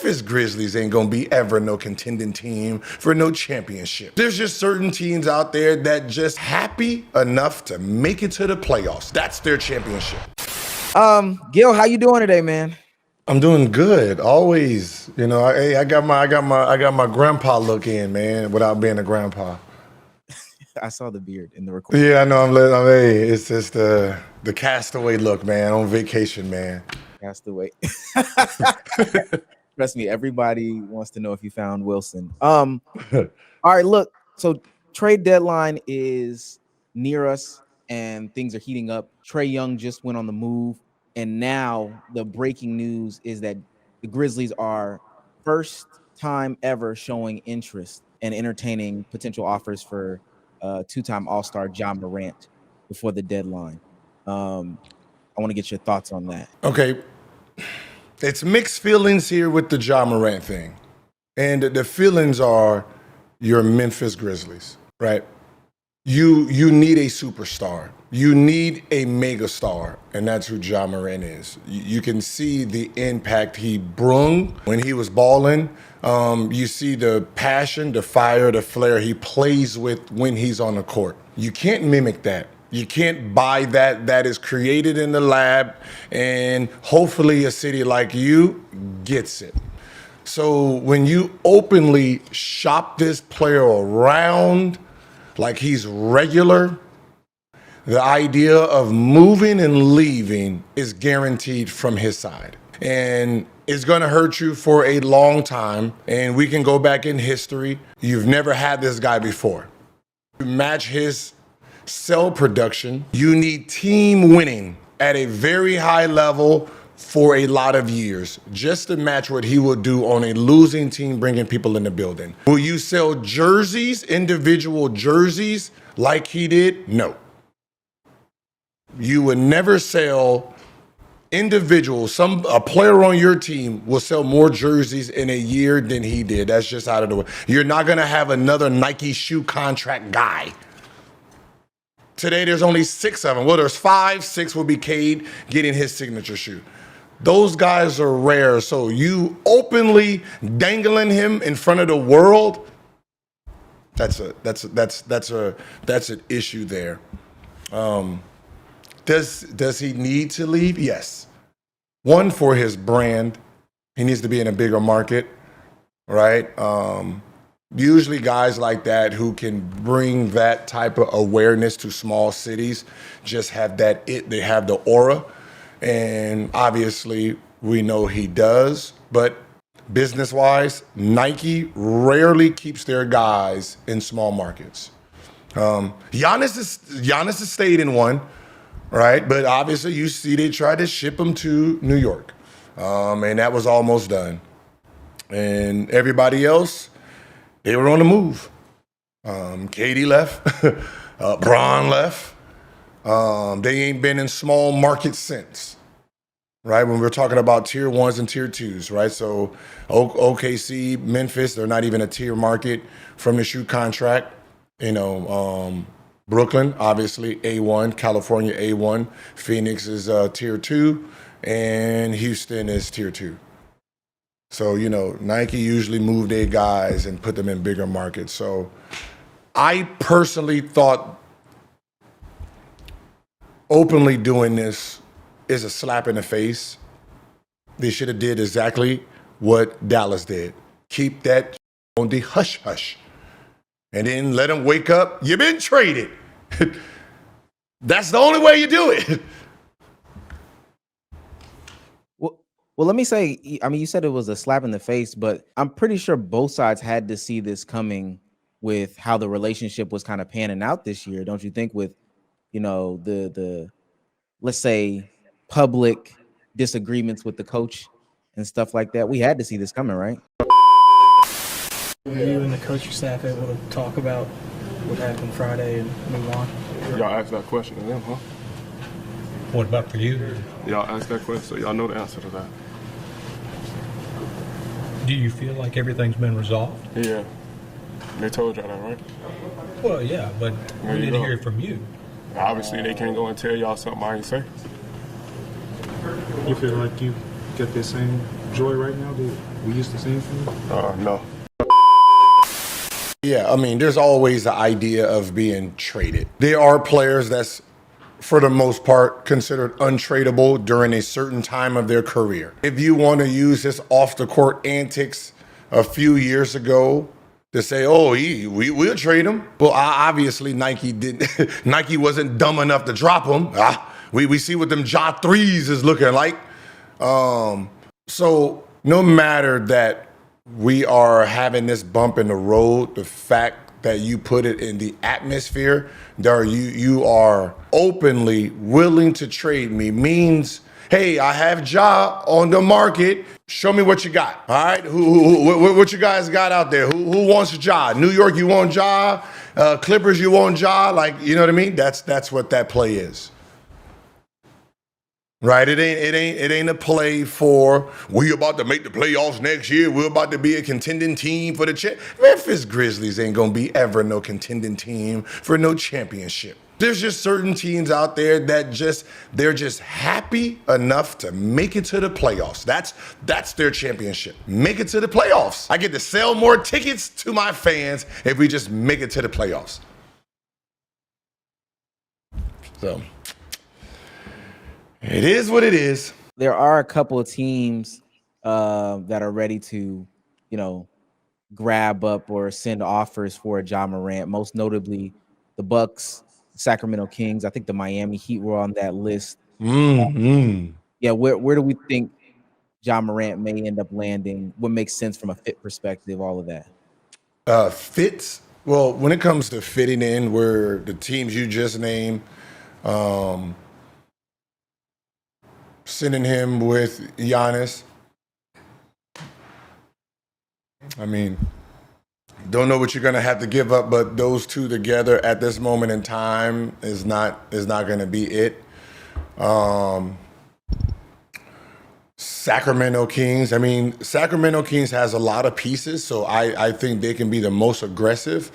Memphis Grizzlies ain't gonna be ever no contending team for no championship. There's just certain teams out there that just happy enough to make it to the playoffs. That's their championship. Gil, how you doing today, man? I'm doing good. Always, you know. I got my grandpa look in, man, without being a grandpa. I saw the beard in the recording. Yeah, I know. Hey, it's just the castaway look, man, on vacation, man. Castaway. Trust me, everybody wants to know if you found Wilson. All right, look. So trade deadline is near us, and things are heating up. Trae Young just went on the move, and now the breaking news is that the Grizzlies are first time ever showing interest and entertaining potential offers for two-time All-Star Ja Morant before the deadline. I want to get your thoughts on that. Okay. It's mixed feelings here with the Ja Morant thing. And the feelings are your Memphis Grizzlies, right? You need a superstar. You need a megastar, and that's who Ja Morant is. You can see the impact he brung when he was balling. You see the passion, the fire, the flair he plays with when he's on the court. You can't mimic that. You can't buy that. That is created in the lab, and hopefully a city like you gets it. So when you openly shop this player around like he's regular, the idea of moving and leaving is guaranteed from his side. And it's going to hurt you for a long time. And we can go back in history. You've never had this guy before. To match his cell production, you need team winning at a very high level for a lot of years, just to match what he will do on a losing team, bringing people in the building. Will you sell jerseys, individual jerseys, like he did? No. You would never sell individuals. A player on your team will sell more jerseys in a year than he did. That's just out of the way. You're not going to have another Nike shoe contract guy. Today, there's only 6 of them. Well, there's 5, 6 will be Cade getting his signature shoe. Those guys are rare. So you openly dangling him in front of the world, that's an issue there. Does he need to leave? Yes. One, for his brand. He needs to be in a bigger market, right? Usually guys like that who can bring that type of awareness to small cities just have that they have the aura. And obviously we know he does, but business-wise, Nike rarely keeps their guys in small markets. Giannis has stayed in one, right? But obviously you see they tried to ship him to New York, and that was almost done. And everybody else, they were on the move. Katie left, Bron left. They ain't been in small markets since, right? When we're talking about tier 1s and tier 2s, right? So OKC, Memphis, they're not even a tier market from the shoe contract. You know, Brooklyn, obviously A1, California A1, Phoenix is tier 2, and Houston is tier 2. So, you know, Nike usually move their guys and put them in bigger markets. So I personally thought openly doing this is a slap in the face. They should have did exactly what Dallas did. Keep that on the hush-hush. And then let them wake up. You've been traded. That's the only way you do it. Well, let me say, I mean, you said it was a slap in the face, but I'm pretty sure both sides had to see this coming with how the relationship was kind of panning out this year, don't you think? With, you know, the let's say public disagreements with the coach and stuff like that. We had to see this coming, right? Were you and the coaching staff able to talk about what happened Friday and move on? Y'all asked that question to them, huh? What about for you? Y'all asked that question, so y'all know the answer to that. Do you feel like everything's been resolved? Yeah. They told y'all that, right? Well, yeah, but There we you didn't go. hear it from you. Obviously, they can't go and tell y'all something I ain't say. You feel like you get the same joy right now that we used to seeing from you? No. Yeah, I mean, there's always the idea of being traded. There are players that's, for the most part, considered untradeable during a certain time of their career. If you want to use his off-the-court antics a few years ago to say, "Oh, we'll trade him," well, obviously Nike didn't. Nike wasn't dumb enough to drop him. We see what them Ja threes is looking like. So no matter that we are having this bump in the road, the fact that you put it in the atmosphere, that you are openly willing to trade me means, hey, I have Ja on the market. Show me what you got. All right, what you guys got out there? Who wants Ja? New York, you want Ja? Clippers, you want Ja? Like, you know what I mean? That's what that play is. Right, it ain't a play for we about to make the playoffs next year. We're about to be a contending team for the Memphis Grizzlies ain't gonna be ever no contending team for no championship. There's just certain teams out there that they're just happy enough to make it to the playoffs. That's their championship. Make it to the playoffs. I get to sell more tickets to my fans if we just make it to the playoffs. So. It is what it is. There are a couple of teams that are ready to, grab up or send offers for Ja Morant. Most notably, the Bucks, Sacramento Kings. I think the Miami Heat were on that list. Mm-hmm. Yeah, where do we think Ja Morant may end up landing? What makes sense from a fit perspective? All of that. Fits. Well, when it comes to fitting in, where the teams you just named. Sending him with Giannis. I mean, don't know what you're gonna have to give up, but those two together at this moment in time is not gonna be it. Sacramento Kings. I mean, Sacramento Kings has a lot of pieces, so I think they can be the most aggressive.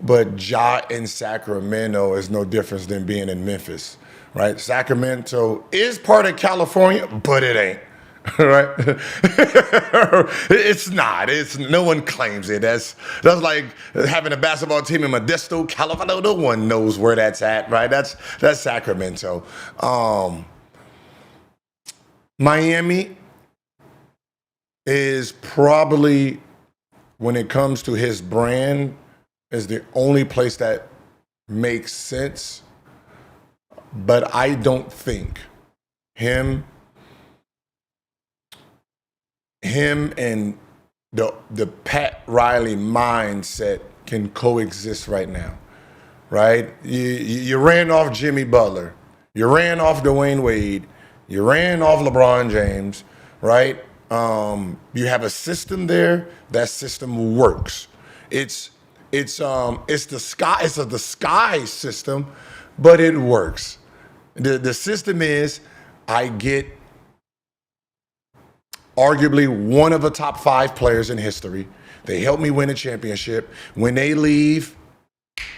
But Ja in Sacramento is no different than being in Memphis. Right, Sacramento is part of California, but it ain't. Right, it's not. It's no one claims it. That's like having a basketball team in Modesto, California. No one knows where that's at. Right, that's Sacramento. Miami is probably, when it comes to his brand, is the only place that makes sense. But I don't think him and the Pat Riley mindset can coexist right now, right? You ran off Jimmy Butler, you ran off Dwayne Wade, you ran off LeBron James, right? You have a system there. That system works. It's a disguise system, but it works. The system is, I get arguably one of the top 5 players in history. They help me win a championship. When they leave,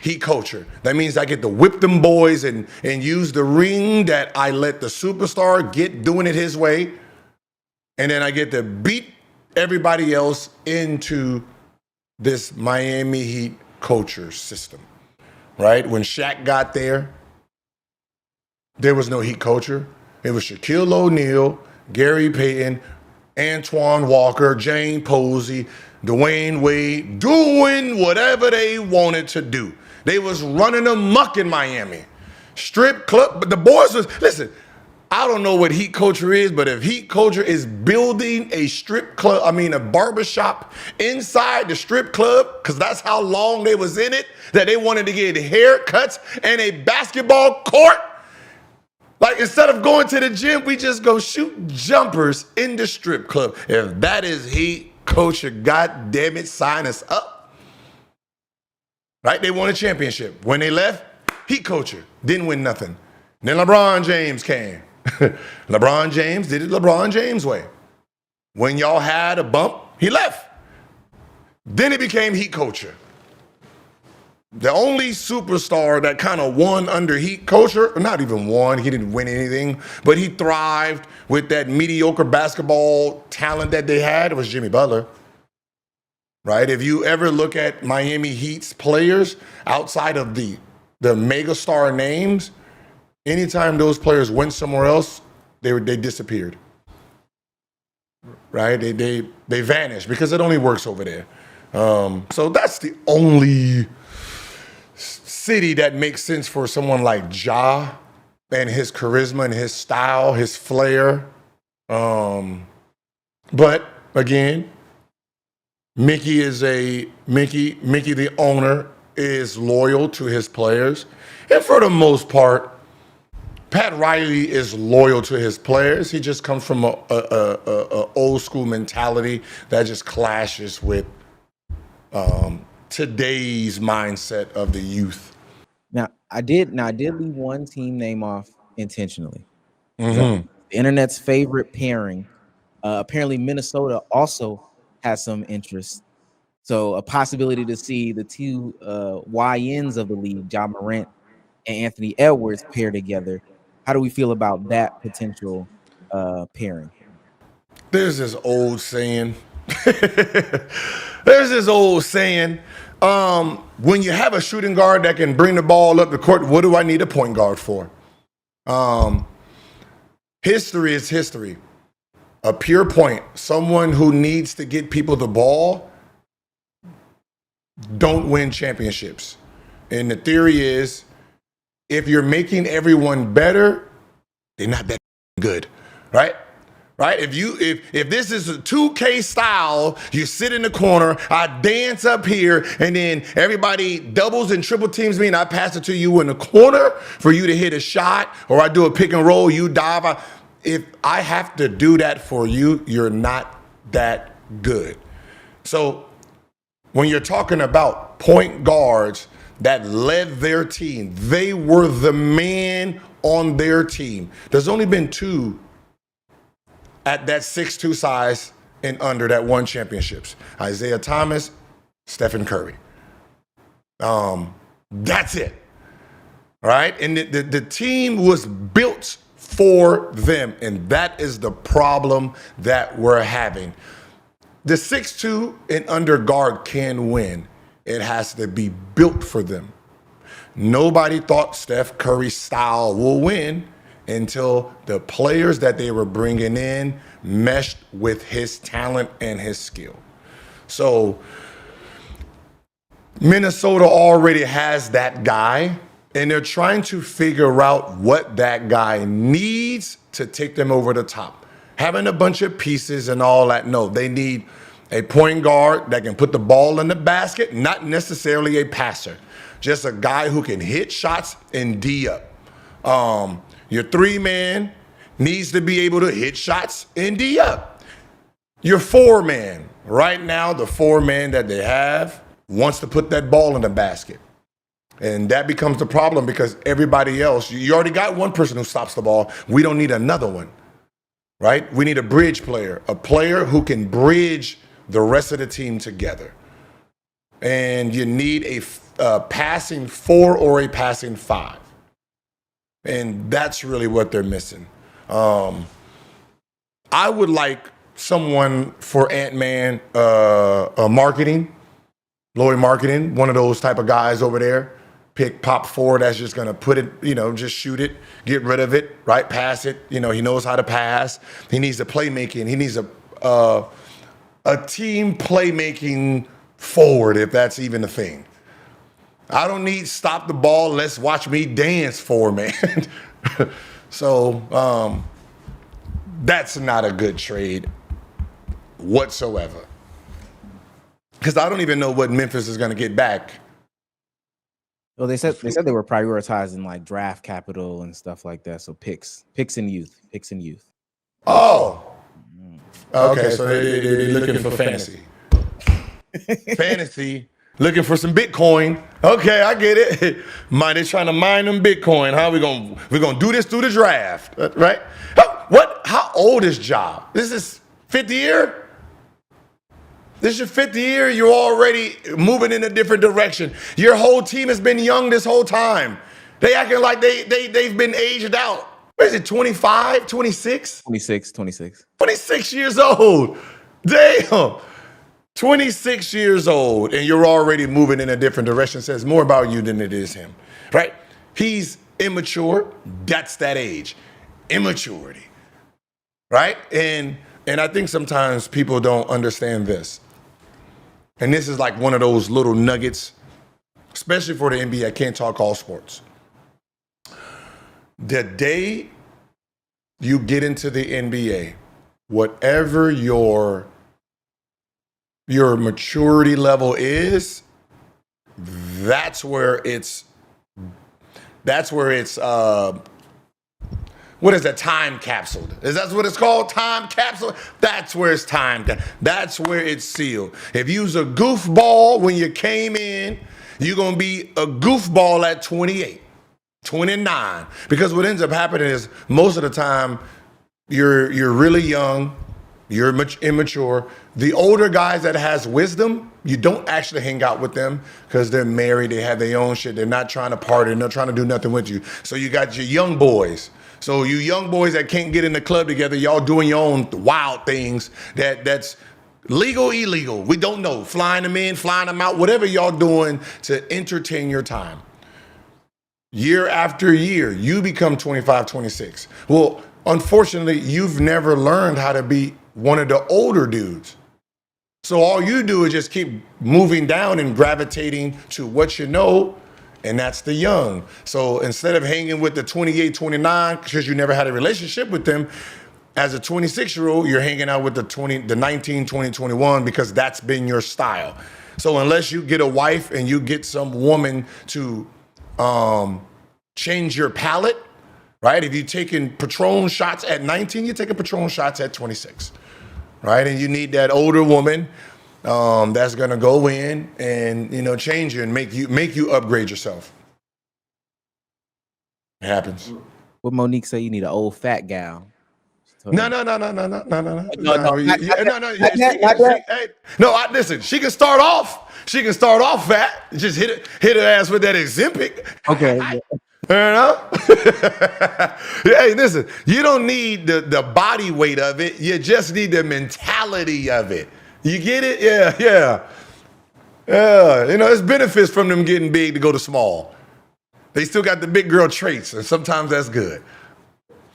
Heat culture. That means I get to whip them boys and use the ring that I let the superstar get doing it his way. And then I get to beat everybody else into this Miami Heat culture system, right? When Shaq got there was no Heat culture. It was Shaquille O'Neal, Gary Payton, Antoine Walker, Jane Posey, Dwayne Wade, doing whatever they wanted to do. They was running amok in Miami. Strip club, but the boys was, listen, I don't know what Heat culture is, but if Heat culture is building a strip club, a barbershop inside the strip club, because that's how long they was in it, that they wanted to get haircuts and a basketball court. Like, instead of going to the gym, we just go shoot jumpers in the strip club. If that is Heat culture, God damn it, sign us up. Right? They won a championship. When they left, Heat culture, didn't win nothing. Then LeBron James came. LeBron James did it LeBron James way. When y'all had a bump, he left. Then it became Heat culture. The only superstar that kind of won under Heat culture, not even won, he didn't win anything, but he thrived with that mediocre basketball talent that they had, was Jimmy Butler. Right? If you ever look at Miami Heat's players outside of the megastar names, anytime those players went somewhere else, they disappeared. Right? They vanished because it only works over there. So that's the only city that makes sense for someone like Ja and his charisma and his style, his flair. But again, Mickey the owner is loyal to his players. And for the most part, Pat Riley is loyal to his players. He just comes from a old school mentality that just clashes with today's mindset of the youth. Now I did leave one team name off intentionally. Mm-hmm. So, the internet's favorite pairing. Apparently Minnesota also has some interest. So a possibility to see the two YNs of the league, Ja Morant and Anthony Edwards, pair together. How do we feel about that potential pairing? There's this old saying. When you have a shooting guard that can bring the ball up the court, what do I need a point guard for? History is history. A pure point. Someone who needs to get people the ball don't win championships. And the theory is, if you're making everyone better, they're not that good, right? Right? If this is a 2K style, you sit in the corner, I dance up here, and then everybody doubles and triple teams me, and I pass it to you in the corner for you to hit a shot, or I do a pick and roll, you dive. If I have to do that for you, you're not that good. So when you're talking about point guards that led their team, they were the man on their team. There's only been two at that 6'2" size and under that won championships. Isaiah Thomas, Stephen Curry. That's it. Right? And the team was built for them, and that is the problem that we're having. The 6'2" and under guard can win. It has to be built for them. Nobody thought Steph Curry's style will win until the players that they were bringing in meshed with his talent and his skill. So Minnesota already has that guy, and they're trying to figure out what that guy needs to take them over the top. Having a bunch of pieces and all that, no, they need a point guard that can put the ball in the basket, not necessarily a passer, just a guy who can hit shots and D up. Your three-man needs to be able to hit shots and D up. Your four-man, right now, the four-man that they have wants to put that ball in the basket. And that becomes the problem because everybody else, you already got one person who stops the ball. We don't need another one, right? We need a bridge player, a player who can bridge the rest of the team together. And you need a passing four or a passing five. And that's really what they're missing. I would like someone for Ant-Man marketing, Lloyd marketing, one of those type of guys over there. Pick pop four that's just going to put it, just shoot it, get rid of it, right? Pass it. He knows how to pass. He needs a playmaking. He needs a team playmaking forward, if that's even a thing. I don't need stop the ball, let's watch me dance for, man. So that's not a good trade whatsoever. Because I don't even know what Memphis is going to get back. Well, they said they were prioritizing like draft capital and stuff like that. So picks and youth. Oh, okay. So they're looking for fantasy. Fantasy, looking for some Bitcoin. Okay, I get it. They're trying to mine them Bitcoin. How we're gonna do this through the draft, right? How old is Ja? This is 5th year. This is your 5th year. You're already moving in a different direction. Your whole team has been young this whole time. They acting like they've been aged out. What is it, 25, 26? 26. 26 years old. Damn. 26 years old, and you're already moving in a different direction. It says more about you than it is him, right? He's immature. That's that age. Immaturity, right? And I think sometimes people don't understand this. And this is like one of those little nuggets, especially for the NBA. I can't talk all sports. The day you get into the NBA, whatever your maturity level is, that's where it's what is that, time capsule? Is that what it's called? Time capsule? That's where it's time. That's where it's sealed. If you was a goofball when you came in, you're going to be a goofball at 28, 29. Because what ends up happening is most of the time you're really young, you're immature. The older guys that has wisdom, you don't actually hang out with them because they're married, they have their own shit, they're not trying to party, they're not trying to do nothing with you. So you got your young boys. So you young boys that can't get in the club together, y'all doing your own wild things that's legal, illegal. We don't know. Flying them in, flying them out, whatever y'all doing to entertain your time. Year after year, you become 25, 26. Well, unfortunately, you've never learned how to be one of the older dudes. So all you do is just keep moving down and gravitating to what you know, and that's the young. So instead of hanging with the 28, 29, because you never had a relationship with them, as a 26-year-old, you're hanging out with the 19, 20, 21 because that's been your style. So unless you get a wife and you get some woman to change your palate, right? If you're taking Patron shots at 19, you're taking Patron shots at 26, right? And you need that older woman that's gonna go in and change you and make you upgrade yourself. It happens. What Monique say? You need an old fat gal. No. Listen. She can start off fat. Just hit her ass with that Ozempic. Okay. Hey, listen. You don't need the body weight of it. You just need the mentality of it. You get it? Yeah. There's benefits from them getting big to go to small. They still got the big girl traits, and sometimes that's good.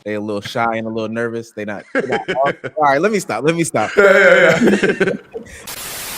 They a little shy and a little nervous. They not all right, let me stop. Yeah.